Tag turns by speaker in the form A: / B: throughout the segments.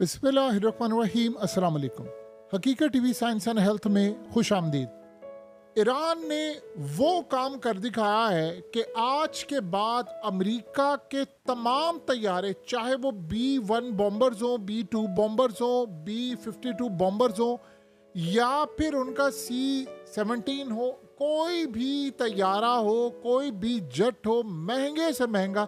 A: बिस्मिल्लाहिर्रहमानिर्रहीम। अस्सलाम वालेकुम। हकीकत टीवी साइंस एंड हेल्थ में खुश आमदीद। ईरान ने वो काम कर दिखाया है कि आज के बाद अमेरिका के तमाम तैयारे, चाहे वो B-1 बॉम्बर्स हो, B-2 बॉम्बर्स हो, B-52 बॉम्बर्स हो या फिर उनका C-17 हो, कोई भी तैयारा हो, कोई भी जेट हो, महंगे से महंगा,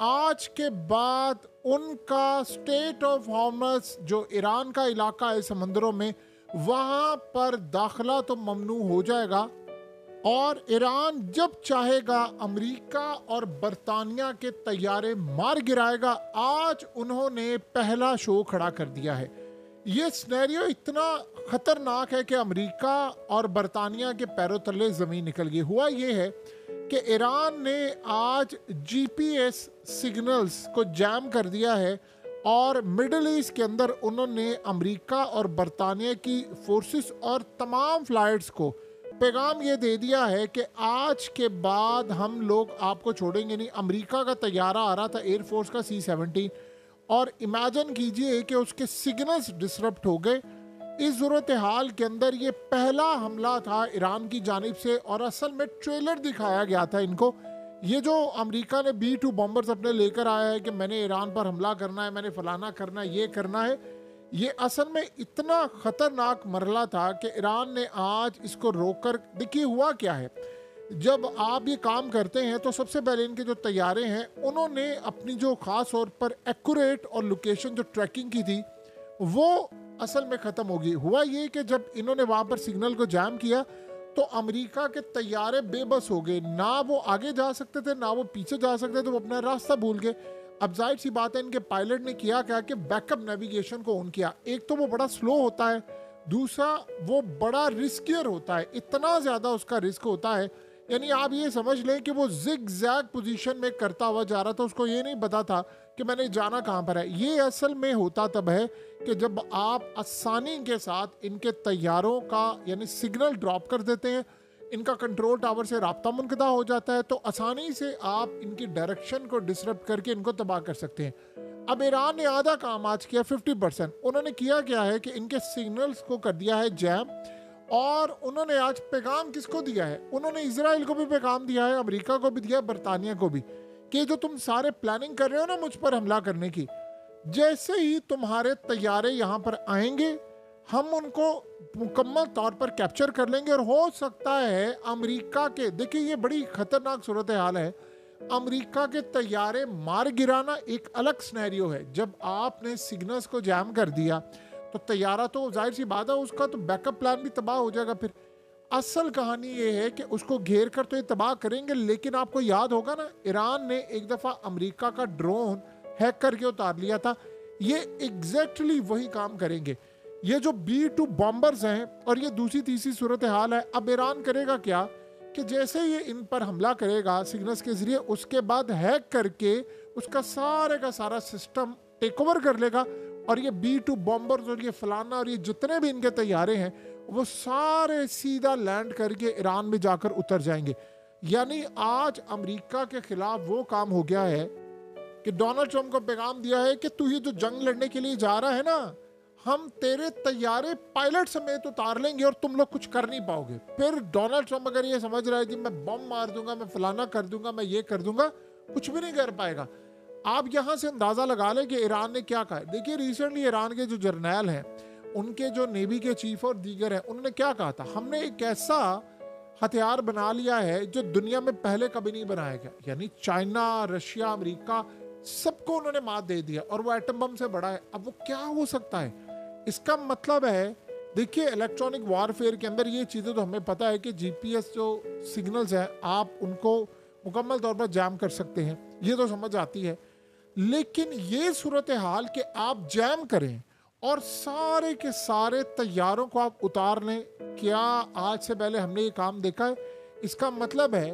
A: आज के बाद उनका स्टेट ऑफ हॉर्मस जो ईरान का इलाका है समंदरों में, वहां पर दाखिला तो ममनू हो जाएगा और ईरान जब चाहेगा अमेरिका और बरतानिया के तैयारे मार गिराएगा। आज उन्होंने पहला शो खड़ा कर दिया है। ये सिनेरियो इतना खतरनाक है कि अमेरिका और बरतानिया के पैरों तले जमीन निकल गई। हुआ ये है कि ईरान ने आज जीपीएस सिग्नल्स को जैम कर दिया है और मिडल ईस्ट के अंदर उन्होंने अमेरिका और बरतानिया की फोर्सेस और तमाम फ्लाइट्स को पैगाम ये दे दिया है कि आज के बाद हम लोग आपको छोड़ेंगे नहीं। अमेरिका का तैयारा आ रहा था एयरफोर्स का C-17 और इमेजिन कीजिए कि उसके सिग्नल्स डिसरप्ट हो गए। इस सूरत हाल के अंदर ये पहला हमला था ईरान की जानिब से और असल में ट्रेलर दिखाया गया था इनको। ये जो अमेरिका ने B-2 बॉम्बर्स अपने लेकर आया है कि मैंने ईरान पर हमला करना है, मैंने फलाना करना है, ये करना है, ये असल में इतना ख़तरनाक मरला था कि ईरान ने आज इसको रोककर, देखिए हुआ क्या है, जब आप ये काम करते हैं तो सबसे पहले इनके जो तैयारे हैं उन्होंने अपनी जो ख़ास तौर पर एक्यूरेट और लोकेशन जो ट्रैकिंग की थी वो असल में ख़त्म होगी। हुआ ये कि जब इन्होंने वहाँ पर सिग्नल को जैम किया तो अमेरिका के तैयारे बेबस हो गए, ना वो आगे जा सकते थे ना वो पीछे जा सकते थे, वो अपना रास्ता भूल गए। अब जाहिर सी बात है इनके पायलट ने किया क्या कि बैकअप नेविगेशन को ऑन किया। एक तो वो बड़ा स्लो होता है, दूसरा वो बड़ा रिस्कियर होता है, इतना ज़्यादा उसका रिस्क होता है। यानी आप ये समझ लें कि वो जिग जैग पोजीशन में करता हुआ जा रहा था, उसको ये नहीं पता था कि मैंने जाना कहाँ पर है। ये असल में होता तब है कि जब आप आसानी के साथ इनके तैयारों का यानी सिग्नल ड्रॉप कर देते हैं, इनका कंट्रोल टावर से राब्ता मुनक़ता हो जाता है, तो आसानी से आप इनकी डायरेक्शन को डिसरप्ट करके इनको तबाह कर सकते हैं। अब ईरान ने आधा काम आज किया, 50%। उन्होंने किया क्या है कि इनके सिग्नल्स को कर दिया है जैम और उन्होंने आज पैगाम किसको दिया है, उन्होंने इजराइल को भी पैगाम दिया है, अमेरिका को भी दिया, बरतानिया को भी, कि जो तुम सारे प्लानिंग कर रहे हो ना मुझ पर हमला करने की, जैसे ही तुम्हारे तैयारे यहाँ पर आएंगे हम उनको मुकम्मल तौर पर कैप्चर कर लेंगे। और हो सकता है अमेरिका के, देखिए ये बड़ी खतरनाक सूरत हाल है, अमेरिका के तैयारे मार गिराना एक अलग सिनेरियो है। जब आपने सिग्नल्स को जैम कर दिया तो तैयारा तो जाहिर सी बात है उसका तो बैकअप प्लान भी तबाह हो जाएगा। फिर असल कहानी ये है कि उसको घेर कर तो ये तबाह करेंगे, लेकिन आपको याद होगा ना ईरान ने एक दफ़ा अमेरिका का ड्रोन हैक करके उतार लिया था। ये एग्जैक्टली वही काम करेंगे। ये जो B-2 बॉम्बर्स हैं और ये दूसरी तीसरी सूरत हाल है। अब ईरान करेगा क्या कि जैसे ये इन पर हमला करेगा सिग्नल्स के जरिए, उसके बाद हैक करके उसका सारे का सारा सिस्टम टेक ओवर कर लेगा और ये B-2 बॉम्बर्स और ये फलाना और ये जितने भी इनके तैयारे हैं वो सारे सीधा लैंड करके ईरान में जाकर उतर जाएंगे। यानी आज अमेरिका के खिलाफ वो काम हो गया है कि डोनाल्ड ट्रंप को पैगाम दिया है कि तू ये जो जंग लड़ने के लिए जा रहा है ना, हम तेरे तैयारे पायलट समेत उतार लेंगे और तुम लोग कुछ कर नहीं पाओगे। फिर डोनाल्ड ट्रंप अगर ये समझ रहा है कि मैं बम मार दूंगा, मैं फलाना कर दूंगा, मैं ये कर दूंगा, कुछ भी नहीं कर पाएगा। आप यहाँ से अंदाजा लगा लें कि ईरान ने क्या कहा। देखिए रिसेंटली ईरान के जो जर्नैल हैं, उनके जो नेवी के चीफ और दीगर हैं, उन्होंने क्या कहा था, हमने एक ऐसा हथियार बना लिया है जो दुनिया में पहले कभी नहीं बनाया गया। यानी चाइना, रशिया, अमेरिका, सबको उन्होंने मात दे दिया और वो एटम बम से बड़ा है। अब वो क्या हो सकता है, इसका मतलब है, देखिए इलेक्ट्रॉनिक वारफेयर के अंदर ये चीज़ें तो हमें पता है कि जीपीएस जो सिग्नल्स हैं आप उनको मुकम्मल तौर पर जैम कर सकते हैं, ये तो समझ आती है। लेकिन ये सूरत हाल कि आप जैम करें और सारे के सारे तैयारों को आप उतार लें, क्या आज से पहले हमने ये काम देखा है? इसका मतलब है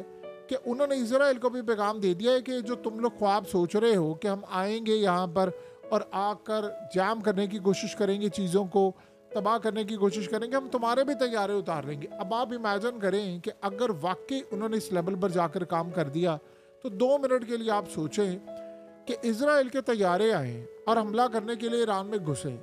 A: कि उन्होंने इजराइल को भी पैगाम दे दिया है कि जो तुम लोग ख्वाब सोच रहे हो कि हम आएंगे यहाँ पर और आकर जैम करने की कोशिश करेंगे, चीज़ों को तबाह करने की कोशिश करेंगे, हम तुम्हारे भी तैयारे उतार लेंगे। अब आप इमेजिन करें कि अगर वाकई उन्होंने इस लेवल पर जाकर काम कर दिया तो 2 मिनट के लिए आप सोचें कि इजराइल के तैयारे आए और हमला करने के लिए ईरान में घुसे,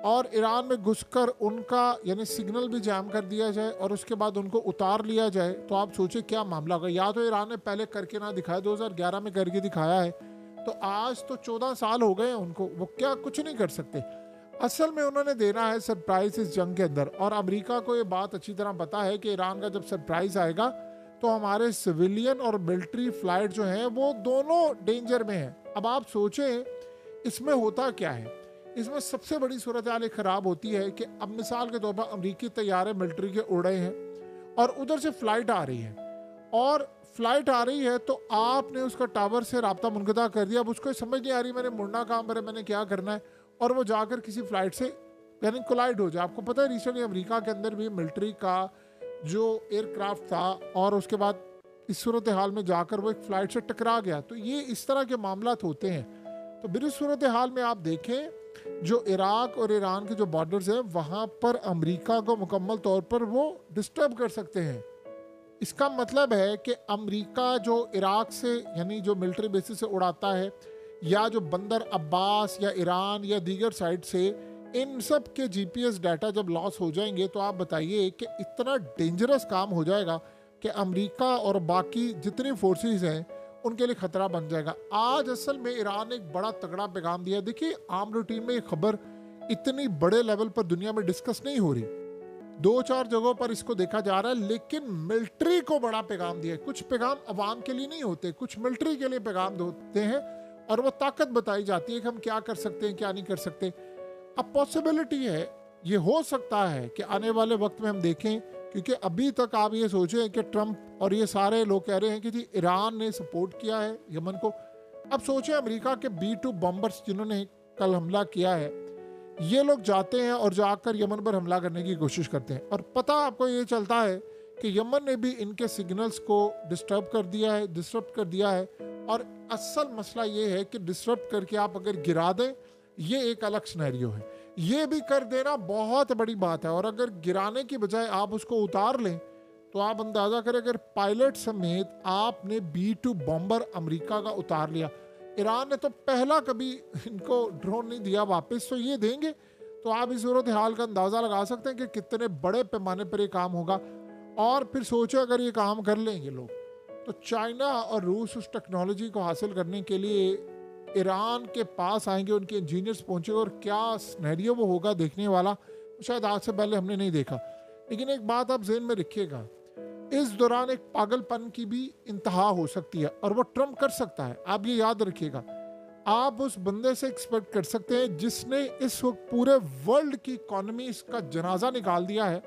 A: और ईरान में घुसकर उनका यानी सिग्नल भी जाम कर दिया जाए और उसके बाद उनको उतार लिया जाए, तो आप सोचिए क्या मामला होगा। या तो ईरान ने पहले करके ना दिखाया, 2011 में करके दिखाया है, तो आज तो 14 साल हो गए हैं उनको, वो क्या कुछ नहीं कर सकते। असल में उन्होंने देना है सरप्राइज इस जंग के अंदर, और अमेरिका को ये बात अच्छी तरह पता है कि ईरान का जब सरप्राइज आएगा तो हमारे सिविलियन और मिलिट्री फ्लाइट जो हैं वो दोनों डेंजर में हैं। अब आप सोचें इसमें होता क्या है। इसमें सबसे बड़ी सूरत हाल खराब होती है कि अब मिसाल के तौर पर अमरीकी तैयारे मिलिट्री के उड़ रहे हैं और उधर से फ्लाइट आ रही है, और फ्लाइट आ रही है तो आपने उसका टावर से राब्ता मुनक़ता कर दिया। अब उसको समझ नहीं आ रही मैंने मुड़ना कहाँ पर है, मैंने क्या करना है, और वो जाकर किसी फ्लाइट से यानी कोलाइड हो जाए। आपको पता है रिसेंटली अमेरिका के अंदर भी मिलिट्री का जो एयरक्राफ्ट था और उसके बाद इस सूरत हाल में जाकर वो एक फ्लाइट से टकरा गया। तो ये इस तरह के मामला होते हैं। तो बिल सूरत हाल में आप देखें जो इराक और ईरान के जो बॉर्डर्स हैं वहाँ पर अमेरिका को मुकम्मल तौर पर वो डिस्टर्ब कर सकते हैं। इसका मतलब है कि अमेरिका जो इराक से यानी जो मिलिट्री बेसिस से उड़ाता है, या जो बंदर अब्बास या ईरान या दीगर साइड से, इन सब के जीपीएस डाटा जब लॉस हो जाएंगे तो आप बताइए कि इतना डेंजरस काम हो जाएगा कि अमेरिका और बाकी जितनी फोर्सेस हैं उनके लिए खतरा बन जाएगा। आज असल में ईरान ने एक बड़ा तगड़ा पैगाम दिया। देखिए आम रूटीन में ये खबर इतनी बड़े लेवल पर दुनिया में डिस्कस नहीं हो रही, 2-4 जगहों पर इसको देखा जा रहा है, लेकिन मिलिट्री को बड़ा पैगाम दिया है। कुछ पैगाम अवाम के लिए नहीं होते, कुछ मिलिट्री के लिए पैगाम होते हैं, और वो ताकत बताई जाती है कि हम क्या कर सकते हैं क्या नहीं कर सकते। अब पॉसिबिलिटी है, ये हो सकता है कि आने वाले वक्त में हम देखें, क्योंकि अभी तक आप ये सोचें कि ट्रंप और ये सारे लोग कह रहे हैं कि जी ईरान ने सपोर्ट किया है यमन को। अब सोचें अमेरिका के B-2 बॉम्बर्स जिन्होंने कल हमला किया है, ये लोग जाते हैं और जाकर यमन पर हमला करने की कोशिश करते हैं, और पता आपको ये चलता है कि यमन ने भी इनके सिग्नल्स को डिस्टर्ब कर दिया है। और असल मसला ये है कि डिस्टर्ब करके आप अगर गिरा दें ये एक अलग सिनेरियो है, ये भी कर देना बहुत बड़ी बात है। और अगर गिराने की बजाय आप उसको उतार लें तो आप अंदाज़ा करें अगर पायलट समेत आपने B-2 बॉम्बर अमेरिका का उतार लिया, ईरान ने तो पहला कभी इनको ड्रोन नहीं दिया वापस, तो ये देंगे, तो आप इस सूरत हाल का अंदाज़ा लगा सकते हैं कि कितने बड़े पैमाने पर ये काम होगा। और फिर सोचो अगर ये काम कर लेंगे लोग, तो चाइना और रूस उस टेक्नोलॉजी को हासिल करने के लिए ईरान के पास आएंगे, उनके इंजीनियर्स पहुंचेंगे, और क्या सिनेरियो वो होगा देखने वाला, शायद आज से पहले हमने नहीं देखा। लेकिन एक बात आप ज़हन में रखिएगा, इस दौरान एक पागलपन की भी इंतहा हो सकती है, और वो ट्रम्प कर सकता है। आप ये याद रखिएगा, आप उस बंदे से एक्सपेक्ट कर सकते हैं जिसने इस वक्त पूरे वर्ल्ड की इकॉनमी इसका जनाजा निकाल दिया है।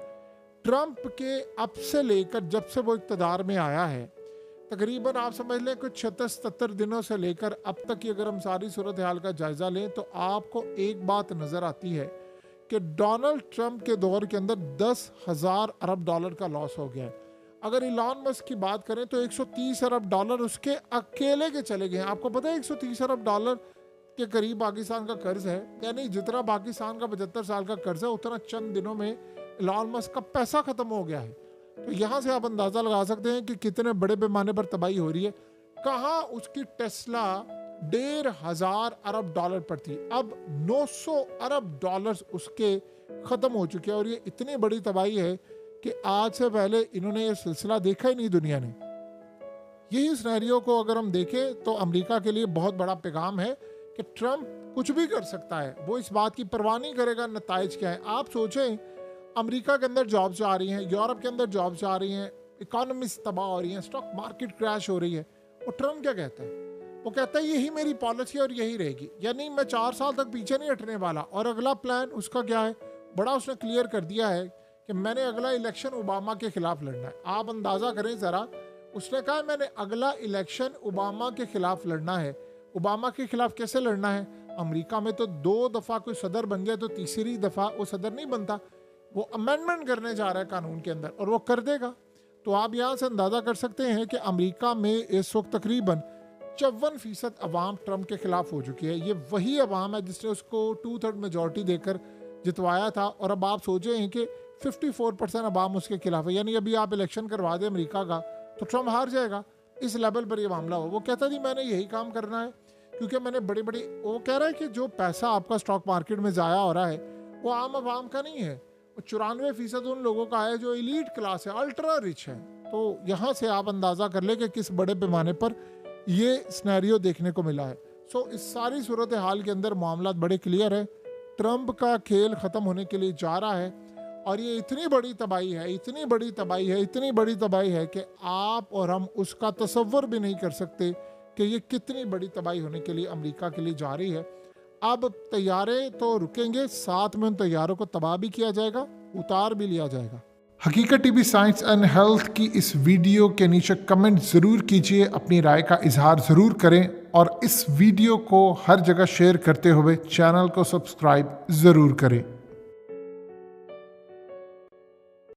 A: ट्रंप के अब से लेकर जब से वो इक़्तिदार में आया है, तकरीबन आप समझ लें कुछ 76-77 दिनों से लेकर अब तक की अगर हम सारी सूरत हाल का जायजा लें तो आपको एक बात नज़र आती है कि डोनाल्ड ट्रंप के दौर के अंदर 10,000 अरब डॉलर का लॉस हो गया है। अगर इलॉन मस्क की बात करें तो 130 अरब डॉलर उसके अकेले के चले गए हैं। आपको पता है 130 अरब डॉलर के करीब पाकिस्तान का कर्ज है, यानी जितना पाकिस्तान का 75 साल का कर्ज है उतना चंद दिनों में इलॉन मस्क का पैसा खत्म हो गया है। तो यहाँ से आप अंदाज़ा लगा सकते हैं कि कितने बड़े पैमाने पर तबाही हो रही है। कहाँ उसकी टेस्ला 1,500 अरब डॉलर पर थी, अब 900 अरब डॉलर उसके ख़त्म हो चुके हैं, और ये इतनी बड़ी तबाही है कि आज से पहले इन्होंने ये सिलसिला देखा ही नहीं दुनिया ने। यही सिनेरियो को अगर हम देखें तो अमेरिका के लिए बहुत बड़ा पैगाम है कि ट्रंप कुछ भी कर सकता है, वो इस बात की परवाह नहीं करेगा नताइज क्या है। आप सोचें अमेरिका के अंदर जॉब्स आ रही हैं, यूरोप के अंदर जॉब्स आ रही हैं, इकोनॉमीज तबाह हो रही हैं, स्टॉक मार्केट क्रैश हो रही है, और ट्रंप क्या कहता है? वो कहता है यही मेरी पॉलिसी और यही रहेगी, यानी मैं 4 साल तक पीछे नहीं हटने वाला। और अगला प्लान उसका क्या है, बड़ा उसने क्लियर कर दिया है कि मैंने अगला इलेक्शन ओबामा के खिलाफ लड़ना है। आप अंदाज़ा करें ज़रा, उसने कहा है मैंने अगला इलेक्शन ओबामा के खिलाफ लड़ना है। ओबामा के खिलाफ कैसे लड़ना है? अमेरिका में तो 2 दफ़ा कोई सदर बन जाए तो तीसरी दफ़ा वो सदर नहीं बनता, वो अमेंडमेंट करने जा रहा है कानून के अंदर, और वो कर देगा। तो आप यहाँ से अंदाज़ा कर सकते हैं कि अमेरिका में इस वक्त तकरीबन 54% अवाम ट्रंप के खिलाफ हो चुकी है। ये वही अवाम है जिसने उसको 2/3 मेजॉरिटी देकर जितवाया था, और अब आप सोचें कि 54% अवाम उसके खिलाफ है। यानी अभी आप इलेक्शन करवा दें अमेरिका का तो ट्रंप हार जाएगा। इस लेवल पर ये मामला हो। वो कहता जी मैंने यही काम करना है, क्योंकि मैंने बड़ी बड़ी, वो कह रहा है कि जो पैसा आपका स्टॉक मार्केट में ज़ाया हो रहा है वो आम आवाम का नहीं है, वो 94% उन लोगों का है जो एलीट क्लास है, अल्ट्रा रिच है। तो यहाँ से आप अंदाज़ा कर ले कि किस बड़े पैमाने पर ये सिनेरियो देखने को मिला है। सो इस सारी सूरत हाल के अंदर मामला बड़े क्लियर है, ट्रंप का खेल ख़त्म होने के लिए जा रहा है और ये इतनी बड़ी तबाही है, इतनी बड़ी तबाही है, इतनी बड़ी तबाही है कि आप और हम उसका तसव्वुर भी नहीं कर सकते कि ये कितनी बड़ी तबाही होने के लिए अमेरिका के लिए जा रही है। अब तैयारे तो रुकेंगे, साथ में उन तैयारों को तबाह भी किया जाएगा, उतार भी लिया जाएगा। हकीकत टीवी साइंस एंड हेल्थ की इस वीडियो के नीचे कमेंट ज़रूर कीजिए, अपनी राय का इजहार ज़रूर करें और इस वीडियो को हर जगह शेयर करते हुए चैनल को सब्सक्राइब ज़रूर करें।